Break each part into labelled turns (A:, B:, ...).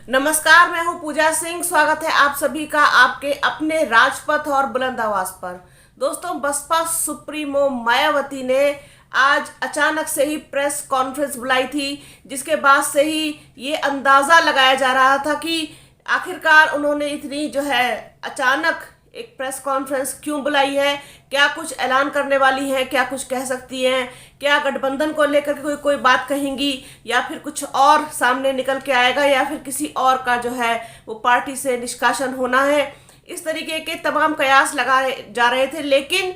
A: नमस्कार, मैं हूं पूजा सिंह। स्वागत है आप सभी का आपके अपने राजपथ और बुलंद आवाज पर। दोस्तों, बसपा सुप्रीमो मायावती ने आज अचानक से ही प्रेस कॉन्फ्रेंस बुलाई थी, जिसके बाद से ही ये अंदाजा लगाया जा रहा था कि आखिरकार उन्होंने इतनी अचानक एक प्रेस कॉन्फ्रेंस क्यों बुलाई है, क्या कुछ ऐलान करने वाली हैं, क्या कुछ कह सकती हैं, क्या गठबंधन को लेकर के कोई बात कहेंगी, या फिर कुछ और सामने निकल के आएगा, या फिर किसी और का वो पार्टी से निष्कासन होना है। इस तरीके के तमाम कयास लगाए जा रहे थे। लेकिन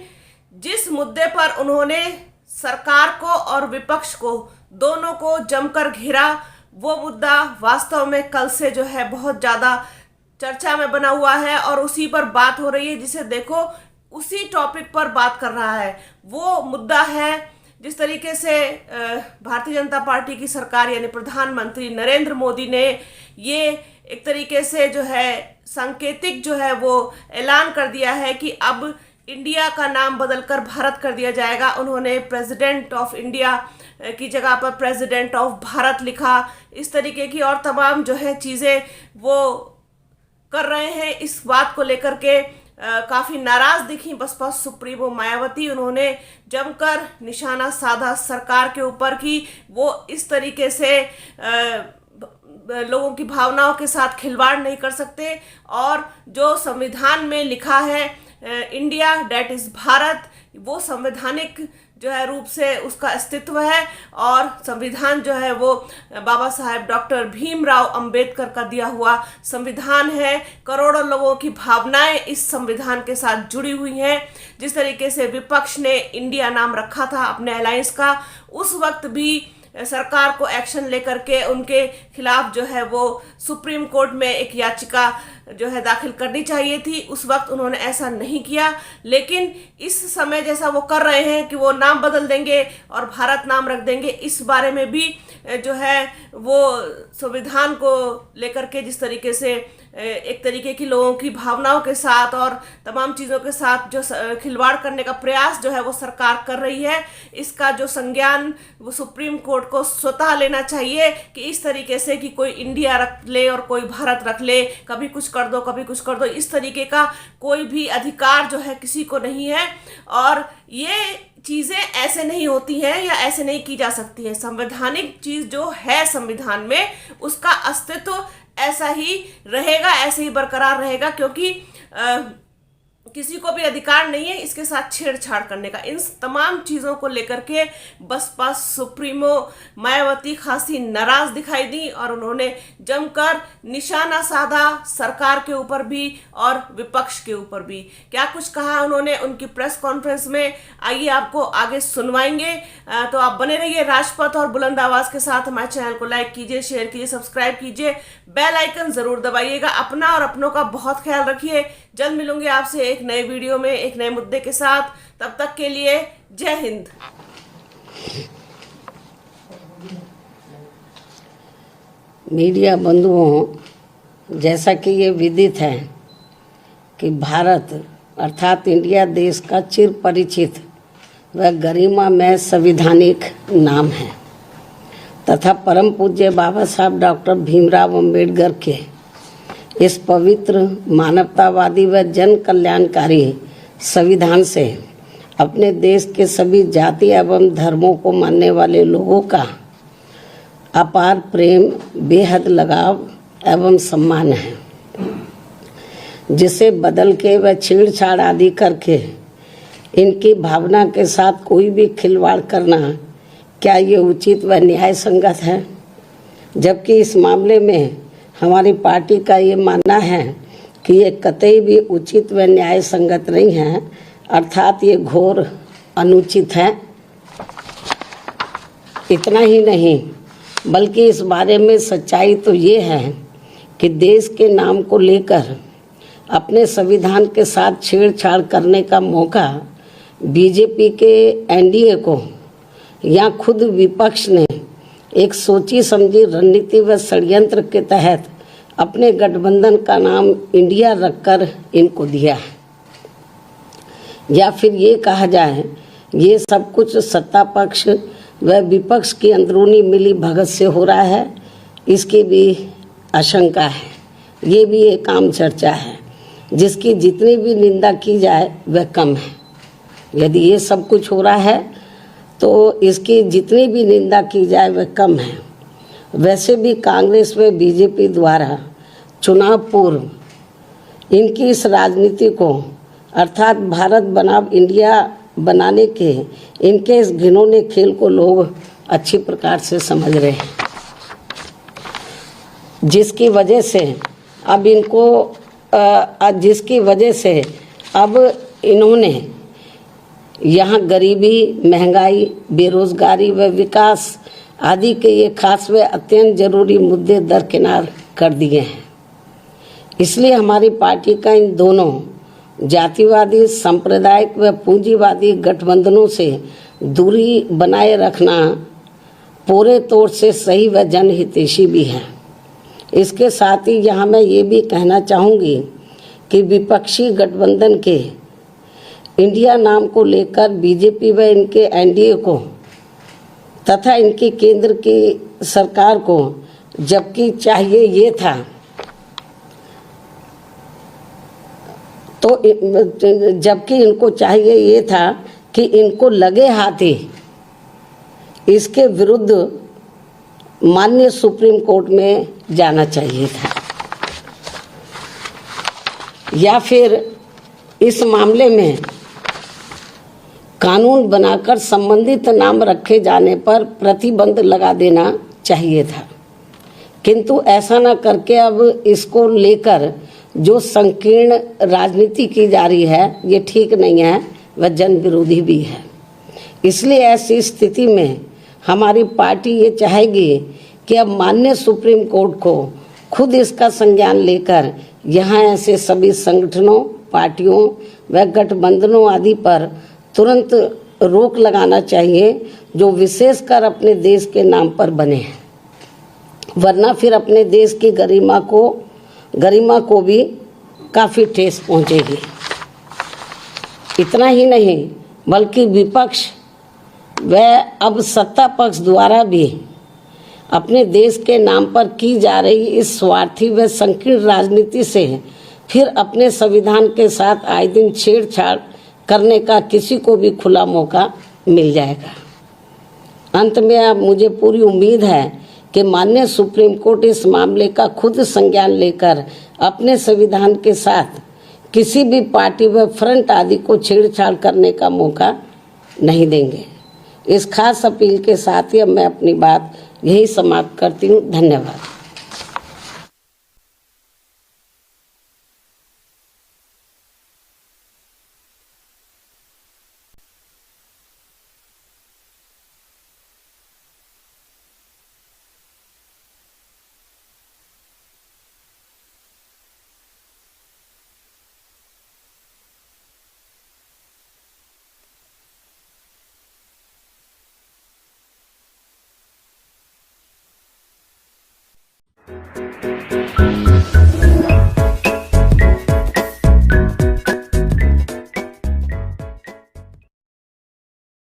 A: जिस मुद्दे पर उन्होंने सरकार को और विपक्ष को दोनों को जमकर घेरा, वो मुद्दा वास्तव में कल से बहुत ज़्यादा चर्चा में बना हुआ है और उसी पर बात हो रही है। जिसे देखो, उसी टॉपिक पर बात कर रहा है। वो मुद्दा है जिस तरीके से भारतीय जनता पार्टी की सरकार यानी प्रधानमंत्री नरेंद्र मोदी ने ये एक तरीके से सांकेतिक वो ऐलान कर दिया है कि अब इंडिया का नाम बदलकर भारत कर दिया जाएगा। उन्होंने प्रेसिडेंट ऑफ इंडिया की जगह पर प्रेसिडेंट ऑफ भारत लिखा। इस तरीके की और तमाम चीज़ें वो कर रहे हैं। इस बात को लेकर के काफ़ी नाराज दिखी बसपा सुप्रीमो मायावती। उन्होंने जमकर निशाना साधा सरकार के ऊपर कि वो इस तरीके से लोगों की भावनाओं के साथ खिलवाड़ नहीं कर सकते, और जो संविधान में लिखा है इंडिया डेट इज़ भारत, वो संवैधानिक रूप से उसका अस्तित्व है। और संविधान वो बाबा साहेब डॉक्टर भीमराव अंबेडकर का दिया हुआ संविधान है। करोड़ों लोगों की भावनाएं इस संविधान के साथ जुड़ी हुई हैं। जिस तरीके से विपक्ष ने इंडिया नाम रखा था अपने अलायंस का, उस वक्त भी सरकार को एक्शन लेकर के उनके खिलाफ वो सुप्रीम कोर्ट में एक याचिका दाखिल करनी चाहिए थी। उस वक्त उन्होंने ऐसा नहीं किया। लेकिन इस समय जैसा वो कर रहे हैं कि वो नाम बदल देंगे और भारत नाम रख देंगे, इस बारे में भी वो संविधान को लेकर के जिस तरीके से एक तरीके की लोगों की भावनाओं के साथ और तमाम चीज़ों के साथ खिलवाड़ करने का प्रयास वो सरकार कर रही है, इसका संज्ञान वो सुप्रीम कोर्ट को स्वतः लेना चाहिए कि इस तरीके से कि कोई इंडिया रख ले और कोई भारत रख ले, कभी कुछ कर दो कभी कुछ कर दो, इस तरीके का कोई भी अधिकार किसी को नहीं है। और ये चीज़ें ऐसे नहीं होती हैं या ऐसे नहीं की जा सकती हैं। संवैधानिक चीज़ है संविधान में, उसका अस्तित्व ऐसा ही रहेगा, ऐसे ही बरकरार रहेगा, क्योंकि किसी को भी अधिकार नहीं है इसके साथ छेड़छाड़ करने का। इन तमाम चीज़ों को लेकर के बसपा सुप्रीमो मायावती खासी नाराज दिखाई दी और उन्होंने जमकर निशाना साधा सरकार के ऊपर भी और विपक्ष के ऊपर भी। क्या कुछ कहा उन्होंने उनकी प्रेस कॉन्फ्रेंस में, आइए आपको आगे सुनवाएंगे। तो आप बने रहिए राजपथ और बुलंद आवाज़ के साथ। हमारे चैनल को लाइक कीजिए, शेयर कीजिए, सब्सक्राइब कीजिए, बेल आइकन ज़रूर दबाइएगा। अपना और अपनों का बहुत ख्याल रखिए। जल्द मिलूंगे आपसे एक नए वीडियो में एक नए मुद्दे के साथ। तब तक के लिए जय हिंद।
B: मीडिया बंधुओं, जैसा कि ये विदित है कि भारत अर्थात इंडिया देश का चिर परिचित व गरिमामय संवैधानिक नाम है तथा परम पूज्य बाबा साहब डॉक्टर भीमराव अंबेडकर के इस पवित्र मानवतावादी व जन कल्याणकारी संविधान से अपने देश के सभी जाति एवं धर्मों को मानने वाले लोगों का अपार प्रेम, बेहद लगाव एवं सम्मान है, जिसे बदल के व छेड़छाड़ आदि करके इनकी भावना के साथ कोई भी खिलवाड़ करना क्या ये उचित व न्याय संगत है। जबकि इस मामले में हमारी पार्टी का ये मानना है कि ये कतई भी उचित व न्याय संगत नहीं है, अर्थात ये घोर अनुचित है। इतना ही नहीं बल्कि इस बारे में सच्चाई तो ये है कि देश के नाम को लेकर अपने संविधान के साथ छेड़छाड़ करने का मौका बीजेपी के एनडीए को या खुद विपक्ष ने एक सोची समझी रणनीति व षड्यंत्र के तहत अपने गठबंधन का नाम इंडिया रखकर इनको दिया है। या फिर ये कहा जाए ये सब कुछ सत्ता पक्ष व विपक्ष की अंदरूनी मिली भगत से हो रहा है, इसकी भी आशंका है। ये भी एक आम चर्चा है जिसकी जितनी भी निंदा की जाए वह कम है। यदि ये सब कुछ हो रहा है तो इसकी जितनी भी निंदा की जाए वह कम है। वैसे भी कांग्रेस व बीजेपी द्वारा चुनाव पूर्व इनकी इस राजनीति को अर्थात भारत बनाम इंडिया बनाने के इनके इस घिनौने खेल को लोग अच्छी प्रकार से समझ रहे हैं, जिसकी वजह से अब इन्होंने यहाँ गरीबी, महंगाई, बेरोजगारी व विकास आदि के ये खास व अत्यंत जरूरी मुद्दे दरकिनार कर दिए हैं। इसलिए हमारी पार्टी का इन दोनों जातिवादी, सांप्रदायिक व पूंजीवादी गठबंधनों से दूरी बनाए रखना पूरे तौर से सही व जनहितैषी भी है। इसके साथ ही यहाँ मैं ये भी कहना चाहूँगी कि विपक्षी गठबंधन के इंडिया नाम को लेकर बीजेपी व इनके एनडीए को तथा इनकी केंद्र की सरकार को जबकि चाहिए ये था जबकि इनको चाहिए ये था कि इनको लगे हाथी इसके विरुद्ध माननीय सुप्रीम कोर्ट में जाना चाहिए था, या फिर इस मामले में कानून बनाकर संबंधित नाम रखे जाने पर प्रतिबंध लगा देना चाहिए था। किंतु ऐसा न करके अब इसको लेकर जो संकीर्ण राजनीति की जा रही है ये ठीक नहीं है, वह जन विरोधी भी है। इसलिए ऐसी स्थिति में हमारी पार्टी ये चाहेगी कि अब माननीय सुप्रीम कोर्ट को खुद इसका संज्ञान लेकर यहाँ ऐसे सभी संगठनों, पार्टियों व गठबंधनों आदि पर तुरंत रोक लगाना चाहिए जो विशेषकर अपने देश के नाम पर बने हैं, वरना फिर अपने देश की गरिमा को भी काफ़ी ठेस पहुंचेगी। इतना ही नहीं बल्कि विपक्ष व अब सत्ता पक्ष द्वारा भी अपने देश के नाम पर की जा रही इस स्वार्थी व संकीर्ण राजनीति से फिर अपने संविधान के साथ आए दिन छेड़छाड़ करने का किसी को भी खुला मौका मिल जाएगा। अंत में अब मुझे पूरी उम्मीद है कि माननीय सुप्रीम कोर्ट इस मामले का खुद संज्ञान लेकर अपने संविधान के साथ किसी भी पार्टी व फ्रंट आदि को छेड़छाड़ करने का मौका नहीं देंगे। इस खास अपील के साथ ही अब मैं अपनी बात यही समाप्त करती हूँ। धन्यवाद।